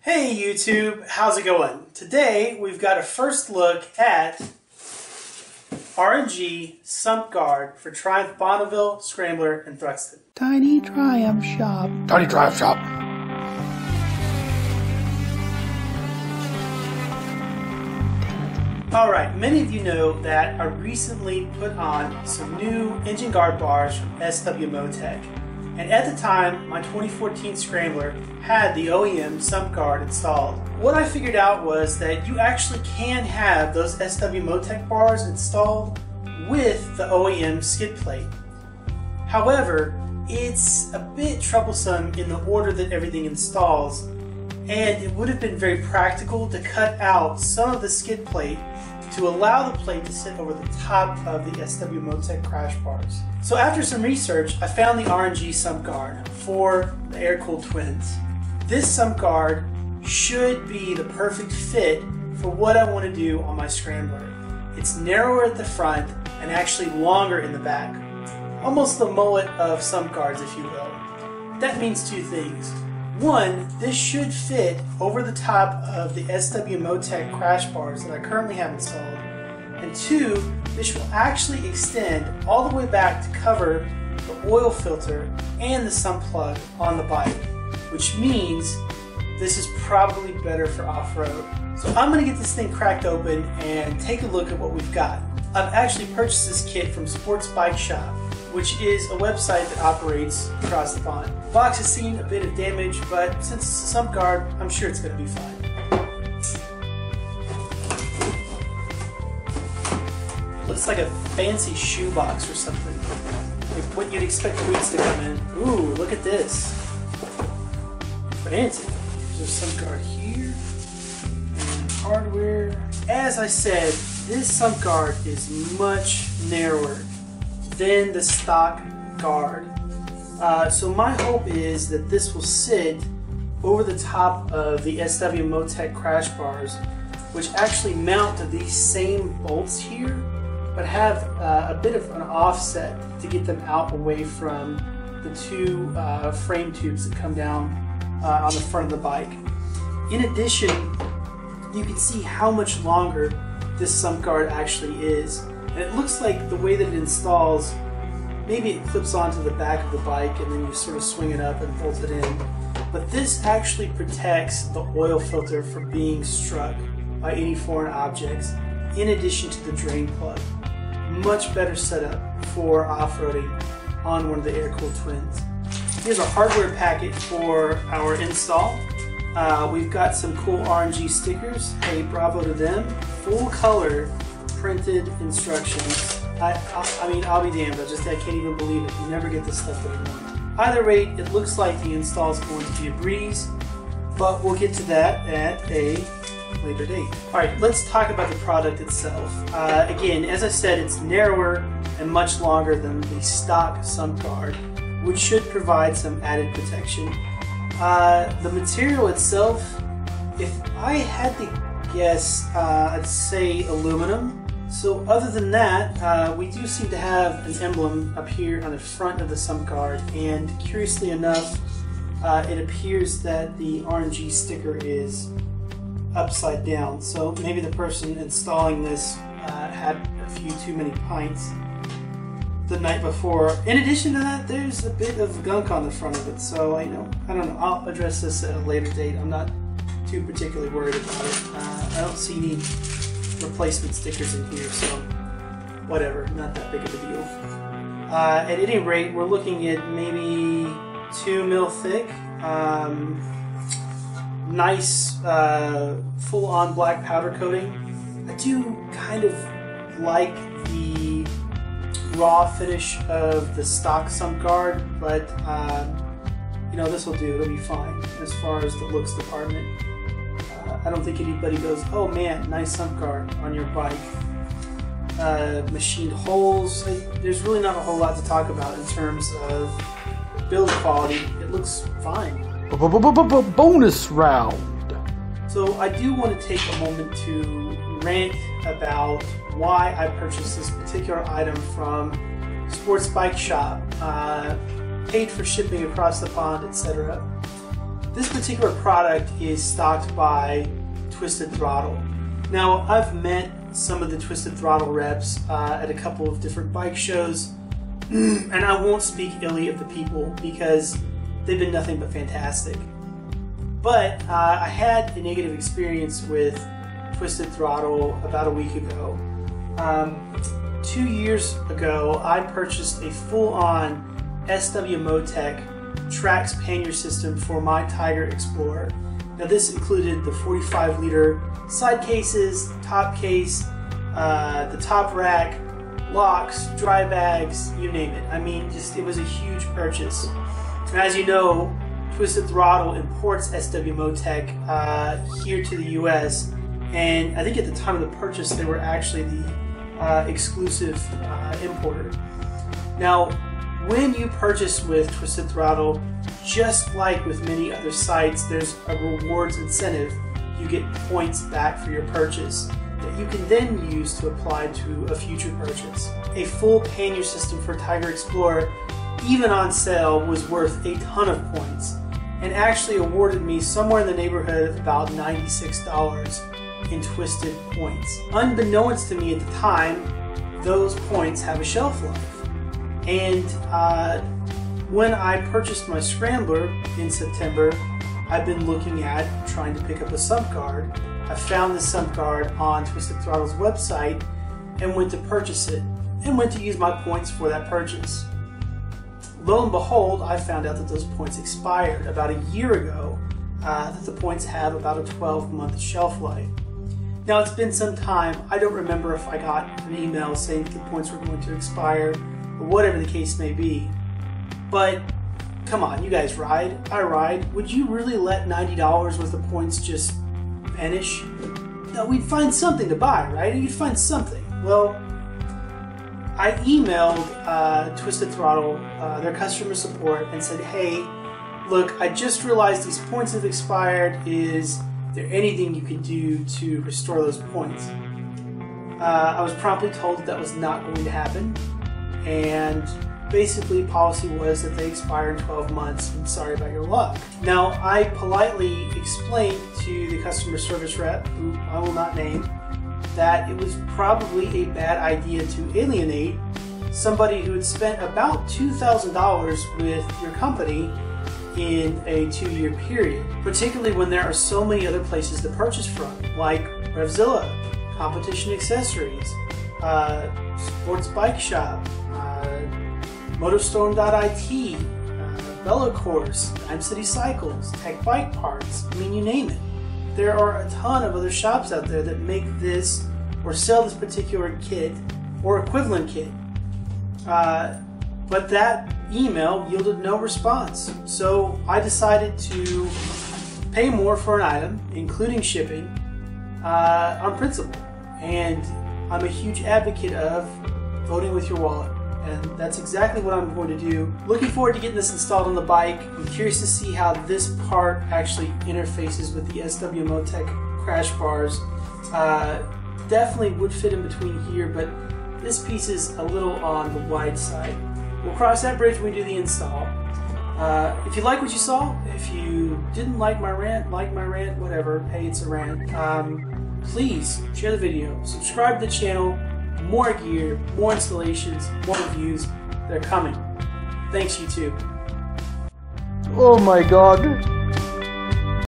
Hey YouTube, how's it going? Today we've got a first look at R&G Sump Guard for Triumph Bonneville, Scrambler, and Thruxton. Tiny Triumph Shop. Tiny Triumph Shop. Alright, many of you know that I recently put on some new engine guard bars from SW Motec. And at the time, my 2014 Scrambler had the OEM Sump Guard installed. What I figured out was that you actually can have those SW Motec bars installed with the OEM skid plate. However, it's a bit troublesome in the order that everything installs, and it would have been very practical to cut out some of the skid plate to allow the plate to sit over the top of the SW Motec crash bars. So after some research, I found the R&G Sump Guard for the air-cooled twins. This Sump Guard should be the perfect fit for what I want to do on my Scrambler. It's narrower at the front and actually longer in the back. Almost the mullet of Sump Guards, if you will. That means two things. One, this should fit over the top of the SW Motec crash bars that I currently have installed. And two, this will actually extend all the way back to cover the oil filter and the sump plug on the bike, which means this is probably better for off-road. So I'm going to get this thing cracked open and take a look at what we've got. I've actually purchased this kit from Sports Bike Shop, which is a website that operates across the pond. The box has seen a bit of damage, but since it's a Sump Guard, I'm sure it's going to be fine. Looks like a fancy shoebox or something. Like what you'd expect boots to come in. Ooh, look at this. Fancy. There's a Sump Guard here. And hardware. As I said, this Sump Guard is much narrower than the stock guard. So my hope is that this will sit over the top of the SW Motec crash bars, which actually mount to these same bolts here, but have a bit of an offset to get them out away from the two frame tubes that come down on the front of the bike. In addition, you can see how much longer this Sump Guard actually is. And it looks like the way that it installs, maybe it clips onto the back of the bike and then you sort of swing it up and bolt it in. But this actually protects the oil filter from being struck by any foreign objects, in addition to the drain plug. Much better setup for off-roading on one of the air-cooled twins. Here's a hardware packet for our install. We've got some cool R&G stickers. Hey, bravo to them. Full color printed instructions. I mean, I'll be damned. I can't even believe it. You never get this stuff anymore. Either rate, it looks like the install is going to be a breeze, but we'll get to that at a later date. Alright, let's talk about the product itself. Again, as I said, it's narrower and much longer than the stock Sump Guard, which should provide some added protection. The material itself, if I had to guess, I'd say aluminum. So other than that, we do seem to have an emblem up here on the front of the Sump Guard, and curiously enough, it appears that the R&G sticker is upside down. So maybe the person installing this had a few too many pints the night before. In addition to that, there's a bit of gunk on the front of it, so I don't know, I'll address this at a later date. I'm not too particularly worried about it. I don't see any replacement stickers in here, so whatever, not that big of a deal. At any rate, we're looking at maybe 2 mil thick, nice full-on black powder coating. I do kind of like the raw finish of the stock Sump Guard, but you know, this will do. It'll be fine as far as the looks department. I don't think anybody goes, oh man, nice Sump Guard on your bike. Machined holes. There's really not a whole lot to talk about in terms of build quality. It looks fine. Bonus round. So I do want to take a moment to rant about why I purchased this particular item from Sports Bike Shop, paid for shipping across the pond, etc. This particular product is stocked by Twisted Throttle. Now, I've met some of the Twisted Throttle reps at a couple of different bike shows, and I won't speak illy of the people because they've been nothing but fantastic. But I had a negative experience with Twisted Throttle about a week ago. 2 years ago, I purchased a full-on SW Motec Trax pannier system for my Tiger Explorer. Now this included the 45-liter side cases, top case, the top rack, locks, dry bags, you name it. I mean, it was a huge purchase. And as you know, Twisted Throttle imports SW Motec here to the US, and I think at the time of the purchase they were actually the exclusive importer. Now, when you purchase with Twisted Throttle, just like with many other sites, there's a rewards incentive. You get points back for your purchase that you can then use to apply to a future purchase. A full pannier system for Tiger Explorer, even on sale, was worth a ton of points and actually awarded me somewhere in the neighborhood of about $96 in Twisted points. Unbeknownst to me at the time, those points have a shelf life. And when I purchased my Scrambler in September, I've been looking at trying to pick up a sump guard. I found the sump guard on Twisted Throttle's website and went to purchase it and went to use my points for that purchase. Lo and behold, I found out that those points expired about a year ago, that the points have about a 12-month shelf life. Now, it's been some time. I don't remember if I got an email saying that the points were going to expire or whatever the case may be. But come on, you guys ride, I ride. Would you really let $90 worth of points just vanish? No, we'd find something to buy, right? You'd find something. Well, I emailed Twisted Throttle, their customer support, and said, hey, look, I just realized these points have expired. Is there anything you can do to restore those points? I was promptly told that was not going to happen, and basically policy was that they expire in 12 months and sorry about your luck. Now, I politely explained to the customer service rep, who I will not name, that it was probably a bad idea to alienate somebody who had spent about $2,000 with your company in a 2-year period, particularly when there are so many other places to purchase from, like Revzilla, Competition Accessories, Sports Bike Shop, Motorstorm.it, Velocourse, Time City Cycles, Tech Bike Parts, I mean, you name it. There are a ton of other shops out there that make this or sell this particular kit or equivalent kit. But that email yielded no response. So I decided to pay more for an item, including shipping, on principle. And I'm a huge advocate of voting with your wallet. And that's exactly what I'm going to do. Looking forward to getting this installed on the bike. I'm curious to see how this part actually interfaces with the SW Motec crash bars. Definitely would fit in between here, but this piece is a little on the wide side. We'll cross that bridge when we do the install. If you like what you saw, if you didn't like my rant, whatever, hey, it's a rant. Please share the video, subscribe to the channel. More gear, more installations, more reviews. They're coming. Thanks, YouTube. Oh my god.